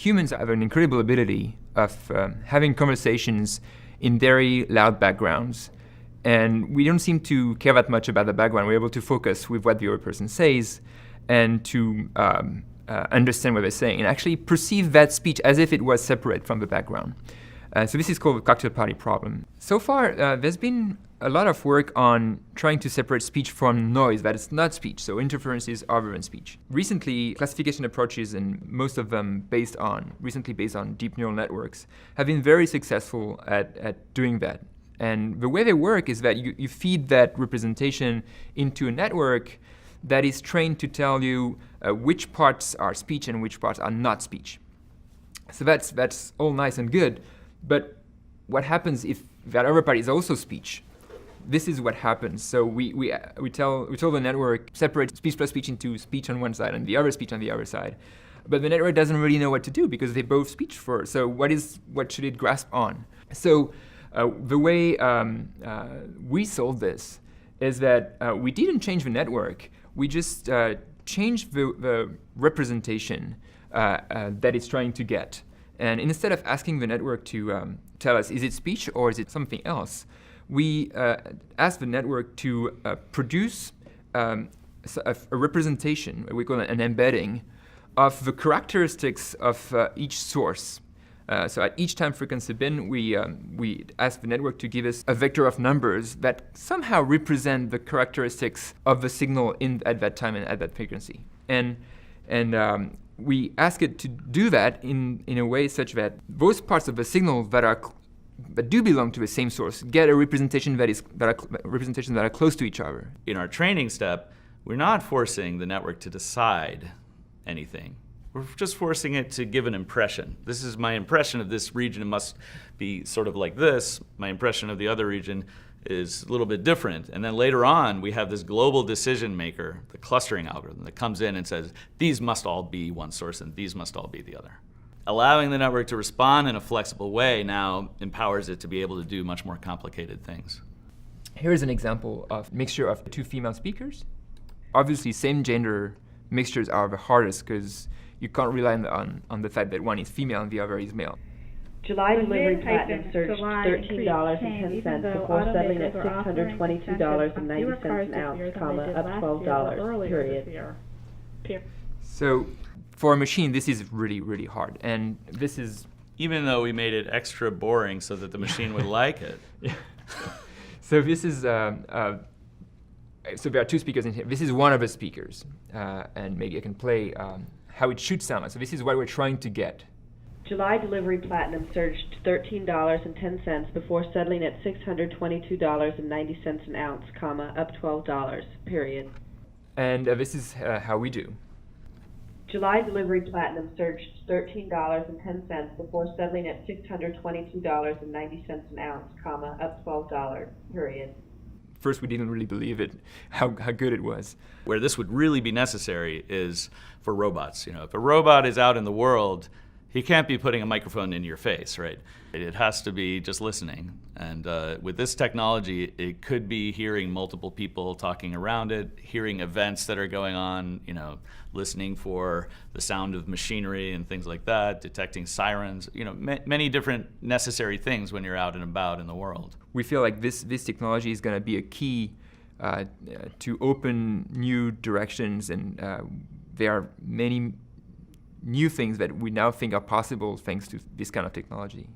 humans have an incredible ability of having conversations in very loud backgrounds. And we don't seem to care that much about the background. We're able to focus with what the other person says and to understand what they're saying and actually perceive that speech as if it was separate from the background. So this is called the cocktail party problem. So far, there's been a lot of work on trying to separate speech from noise that is not speech, so interferences other than speech. Recently, classification approaches, and most of them recently based on deep neural networks, have been very successful at doing that. And the way they work is that you feed that representation into a network that is trained to tell you which parts are speech and which parts are not speech. So that's all nice and good, but what happens if that other part is also speech? This is what happens. So we tell the network separate speech plus speech into speech on one side and the other speech on the other side. But the network doesn't really know what to do because they both speech first. So what should it grasp on? So the way we solved this is that we didn't change the network. We just changed the representation that it's trying to get. And instead of asking the network to tell us, is it speech or is it something else, we asked the network to produce a representation, we call it an embedding, of the characteristics of each source. So at each time frequency bin, we ask the network to give us a vector of numbers that somehow represent the characteristics of the signal at that time and at that frequency. And we ask it to do that in a way such that those parts of the signal that do belong to the same source get a representation that are close to each other. In our training step, we're not forcing the network to decide anything. We're just forcing it to give an impression. This is my impression of this region. It must be sort of like this. My impression of the other region is a little bit different. And then later on, we have this global decision maker, the clustering algorithm, that comes in and says, these must all be one source and these must all be the other. Allowing the network to respond in a flexible way now empowers it to be able to do much more complicated things. Here's an example of mixture of two female speakers. Obviously, same gender mixtures are the hardest because you can't rely on the fact that one is female and the other is male. July delivery platinum surged $13.10 before settling at $622.90 an ounce, up $12, period. So for a machine, this is really, really hard. And this is... Even though we made it extra boring so that the machine would like it. Yeah. So this is... so there are two speakers in here. This is one of the speakers. And maybe I can play how it should sound like. So this is what we're trying to get. July delivery platinum surged $13.10 before settling at $622.90 an ounce, up $12, period. And this is how we do. July delivery platinum surged $13.10 before settling at $622.90 an ounce, up $12, period. First, we didn't really believe it, how good it was. Where this would really be necessary is for robots. If a robot is out in the world, he can't be putting a microphone in your face, right? It has to be just listening. And with this technology, it could be hearing multiple people talking around it, hearing events that are going on, listening for the sound of machinery and things like that, detecting sirens, many different necessary things when you're out and about in the world. We feel like this technology is going to be a key to open new directions, and there are many new things that we now think are possible thanks to this kind of technology.